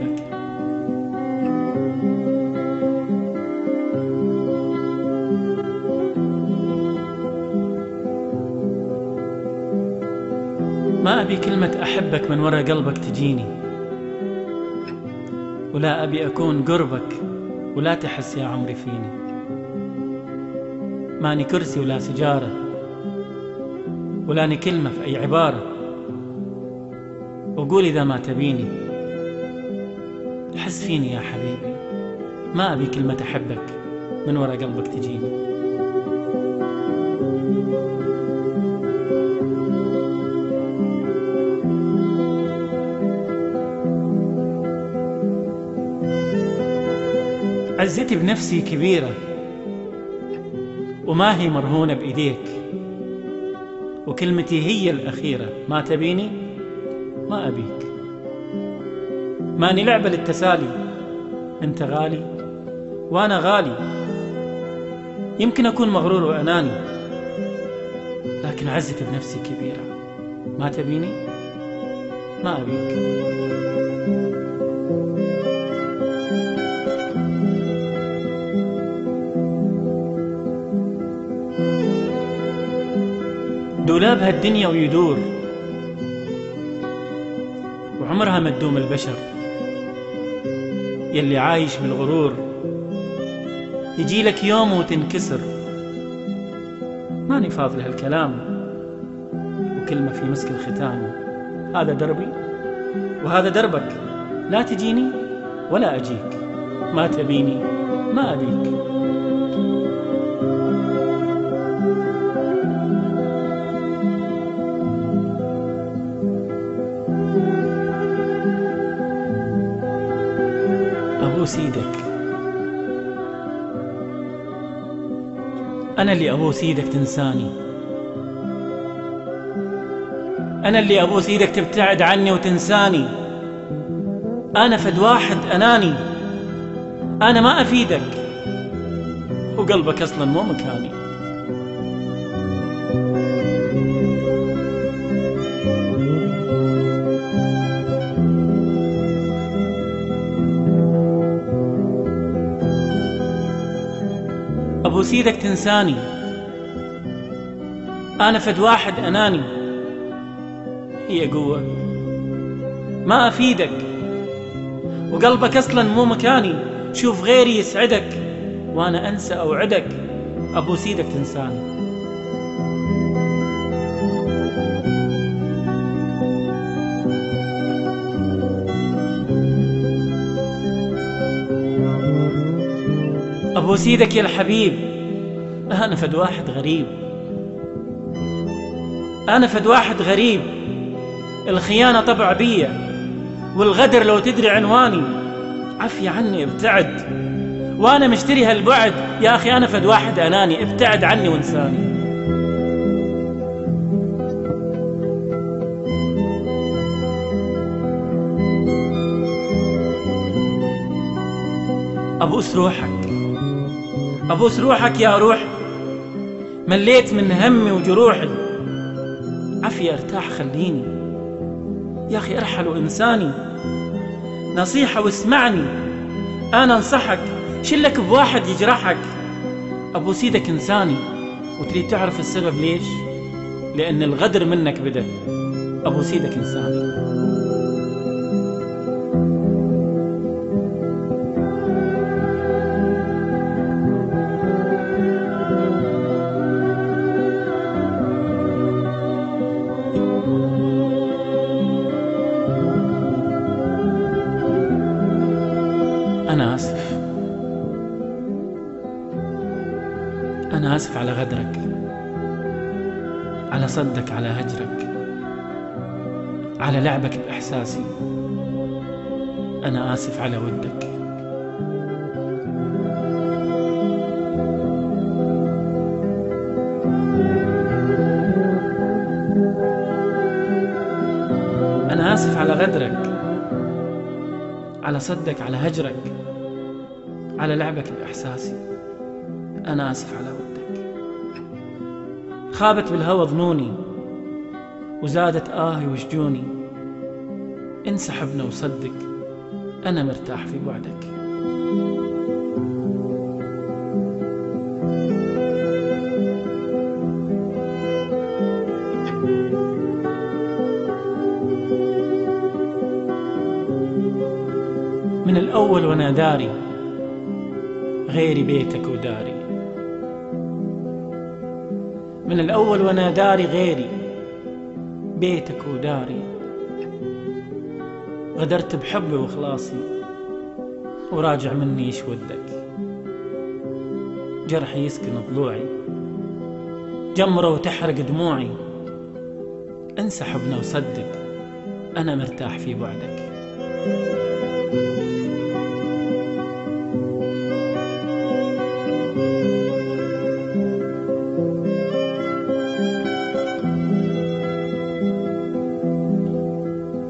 أحبك. ما أبي كلمة أحبك من ورا قلبك تجيني، ولا أبي أكون قربك ولا تحس يا عمري فيني. ماني كرسي ولا سجارة، ولاني كلمة في أي عبارة، وقول إذا ما تبيني. حس فيني يا حبيبي، ما أبي كلمة أحبك من ورا قلبك تجيني. عزتي بنفسي كبيرة وما هي مرهونة بإيديك، وكلمتي هي الأخيرة. ما تبيني ما أبيك. ماني لعبة للتسالي، أنت غالي وأنا غالي. يمكن أكون مغرور وأناني، لكن عزتي بنفسي كبيرة. ما تبيني ما أبيك. دولابها الدنيا ويدور، وعمرها ما تدوم البشر. يلي عايش بالغرور يجي لك يوم وتنكسر. ماني فاضل هالكلام، وكلمة في مسك الختام. هذا دربي وهذا دربك، لا تجيني ولا أجيك. ما تبيني ما أبيك. أبوس إيدك، أنا اللي أبوس إيدك تنساني. أنا اللي أبوس إيدك تبتعد عني وتنساني. أنا فد واحد أناني، أنا ما أفيدك، وقلبك أصلا مو مكاني. أبوس إيدك تنساني، أنا فد واحد أناني. هي قوة ما أفيدك، وقلبك أصلا مو مكاني. شوف غيري يسعدك وأنا أنسى أوعدك. أبوس إيدك تنساني. أبوس إيدك يا الحبيب، أنا فد واحد غريب. أنا فد واحد غريب، الخيانة طبع بيا، والغدر لو تدري عنواني. عفي عني ابتعد، وأنا مشتري هالبعد. يا أخي أنا فد واحد أناني، ابتعد عني وانساني. أبوس روحك، أبوس روحك يا روح. مليت من همي وجروحي. عفي ارتاح خليني، يا أخي ارحل وإنساني. نصيحة واسمعني، أنا انصحك، شلك بواحد يجرحك. أبوس إيدك إنساني. وتريد تعرف السبب ليش؟ لأن الغدر منك بدأ. أبوس إيدك إنساني. أنا آسف، أنا آسف على غدرك، على صدك، على هجرك، على لعبك بإحساسي. أنا آسف على ودك. أنا آسف على غدرك، على صدك، على هجرك، على لعبك بإحساسي. أنا آسف على ودك. خابت بالهوى ظنوني، وزادت آهي وشجوني. انسحبنا وصدق، أنا مرتاح في بعدك. من الأول وأنا داري غيري بيتك وداري، من الأول وأنا داري غيري بيتك وداري. غدرت بحبي وخلاصي وراجع مني إيش ودك. جرحي يسكن ضلوعي، جمرة وتحرق دموعي. انسى حبنا وصدق أنا مرتاح في بعدك.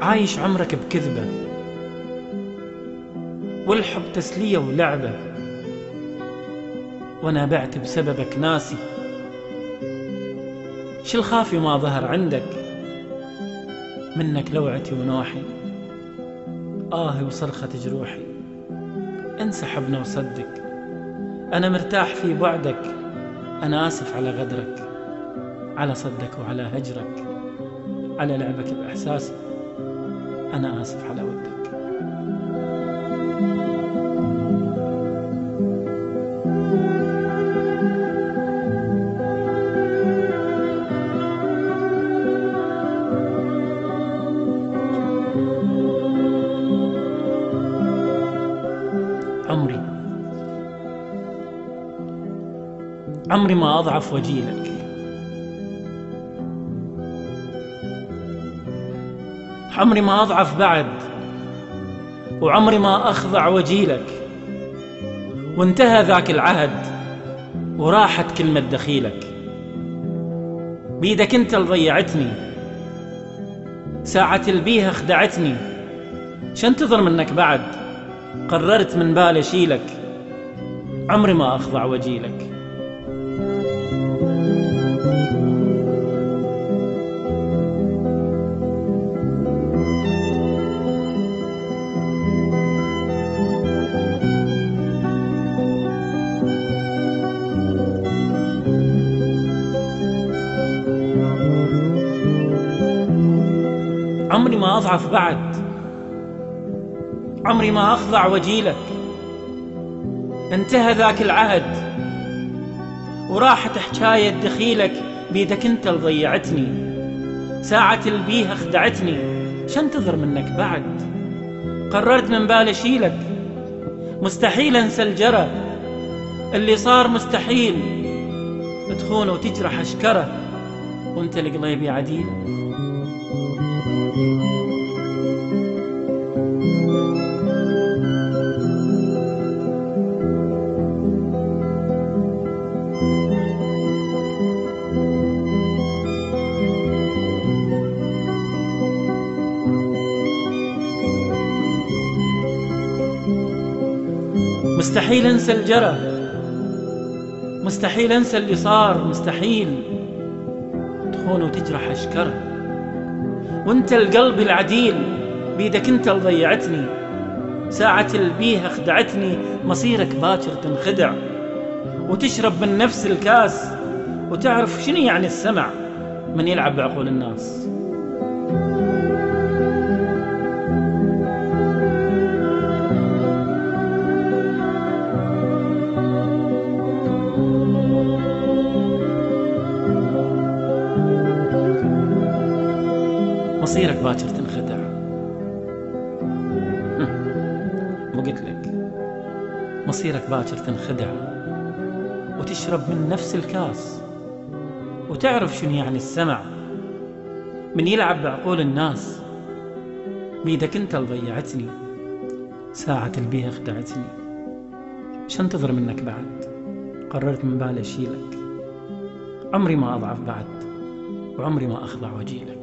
عايش عمرك بكذبة والحب تسلية ولعبة، وانا بعت بسببك ناسي. شل خافي ما ظهر عندك، منك لوعتي ونوحي. آهي وصرخة جروحي، انسى حبنا وصدق أنا مرتاح في بعدك. أنا آسف على غدرك، على صدك وعلى هجرك، على لعبك بإحساسي. أنا آسف على ودك. عمري ما أضعف وجيلك، عمري ما أضعف بعد، وعمري ما أخضع وجيلك. وانتهى ذاك العهد وراحت كلمة دخيلك. بيدك انت اللي ضيعتني، ساعة البيها خدعتني. شنتظر منك بعد، قررت من بالي شيلك. عمري ما أخضع وجيلك. عمري ما أضعف بعد، عمري ما أخضع وجيلك. انتهى ذاك العهد وراحت حكاية دخيلك. بيدك انت اللي ضيعتني، ساعة البيها خدعتني. شنتظر منك بعد، قررت من بالي شيلك. مستحيل انسى الجرى اللي صار، مستحيل تخونه وتجرح اشكره وانت لقلبي عديل. مستحيل انسى الجرى، مستحيل انسى اللي صار، مستحيل تخون وتجرح اشكره وانت القلب العديل. بيدك انت اللي ضيعتني، ساعة البيها خدعتني. مصيرك باكر تنخدع وتشرب من نفس الكاس، وتعرف شنو يعني السمع من يلعب بعقول الناس. مصيرك باكر تنخدع. مو قلت لك مصيرك باكر تنخدع وتشرب من نفس الكاس، وتعرف شنو يعني السمع من يلعب بعقول الناس. بيدك انت اللي ضيعتني، ساعة البيها خدعتني. شنتظر منك بعد، قررت من بالي اشيلك. عمري ما اضعف بعد، وعمري ما اخضع وجيلك.